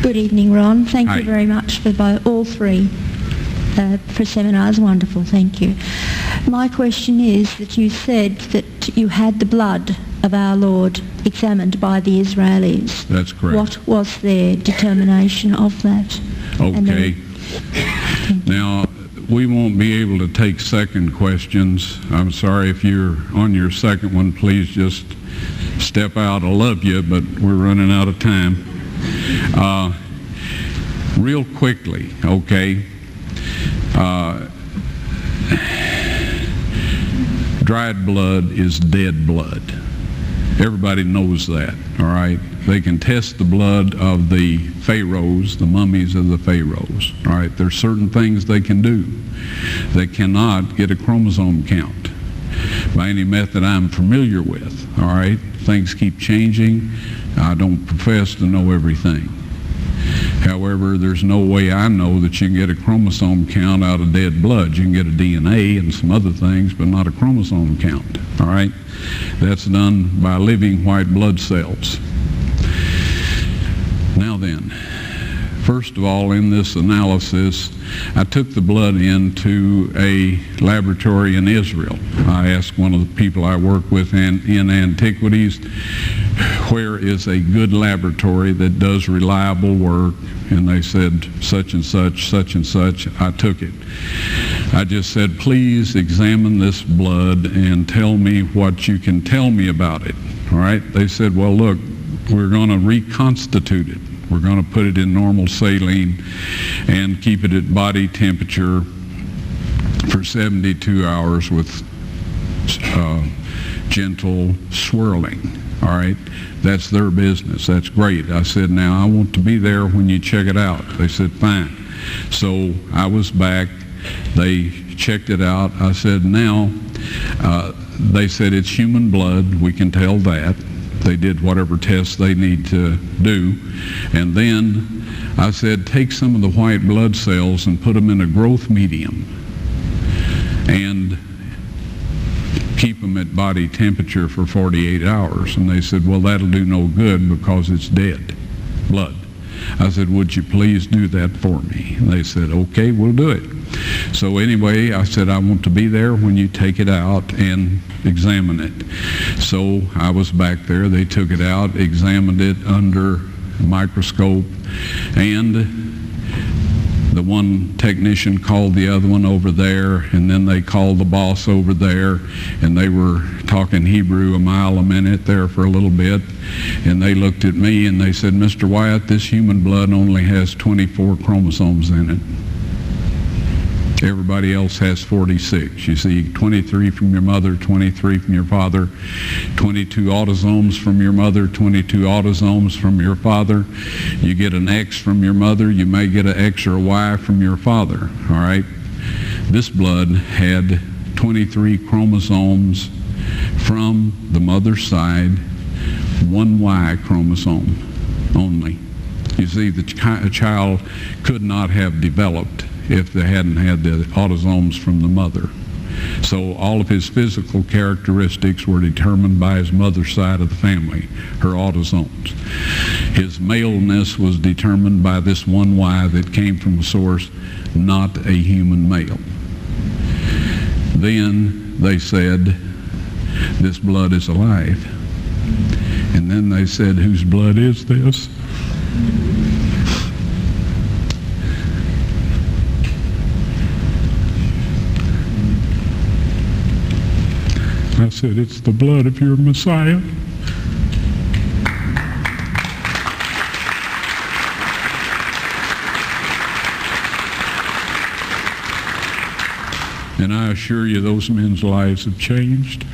Good evening, Ron. Thank Hi. you very much for all three for seminars. Wonderful, thank you. My question is that you said that you had the blood of our Lord examined by the Israelis. That's correct. What was their determination of that? Okay. Now, we won't be able to take second questions. I'm sorry if you're on your second one, please just step out. I love you, but we're running out of time. Real quickly, okay. Dried blood is dead blood. Everybody knows that, all right? They can test the blood of the pharaohs, the mummies of the pharaohs, all right? There's certain things they can do. They cannot get a chromosome count by any method I'm familiar with, all right? Things keep changing. I don't profess to know everything. However, there's no way I know that you can get a chromosome count out of dead blood. You can get a DNA and some other things, but not a chromosome count, all right? That's done by living white blood cells. Now then, first of all, in this analysis, I took the blood into a laboratory in Israel. I asked one of the people I work with in antiquities, where is a good laboratory that does reliable work? And they said, such and such, such and such. I took it. I just said, please examine this blood and tell me what you can tell me about it. All right? They said, well, look, we're going to reconstitute it. We're going to put it in normal saline and keep it at body temperature for 72 hours with gentle swirling. All right, that's their business. That's great. I said, now I want to be there when you check it out. They said, fine. So I was back. They checked it out. I said, now, they said it's human blood. We can tell that. They did whatever tests they need to do. And then I said, take some of the white blood cells and put them in a growth medium and keep them at body temperature for 48 hours. And they said, well, that'll do no good because it's dead blood. I said, would you please do that for me? And they said, okay, we'll do it. So anyway, I said, I want to be there when you take it out and examine it. So I was back there. They took it out, examined it under a microscope, and the one technician called the other one over there, and then they called the boss over there, and they were talking Hebrew a mile a minute there for a little bit, and they looked at me and they said, Mr. Wyatt, this human blood only has 24 chromosomes in it. Everybody else has 46. You see, 23 from your mother, 23 from your father, 22 autosomes from your mother, 22 autosomes from your father. You get an X from your mother, you may get an X or a Y from your father, all right? This blood had 23 chromosomes from the mother's side, one Y chromosome only. You see, the child could not have developed if they hadn't had the autosomes from the mother. So all of his physical characteristics were determined by his mother's side of the family, her autosomes. His maleness was determined by this one Y that came from a source, not a human male. Then they said, this blood is alive. And then they said, whose blood is this? I said, it's the blood of your Messiah. And I assure you, those men's lives have changed.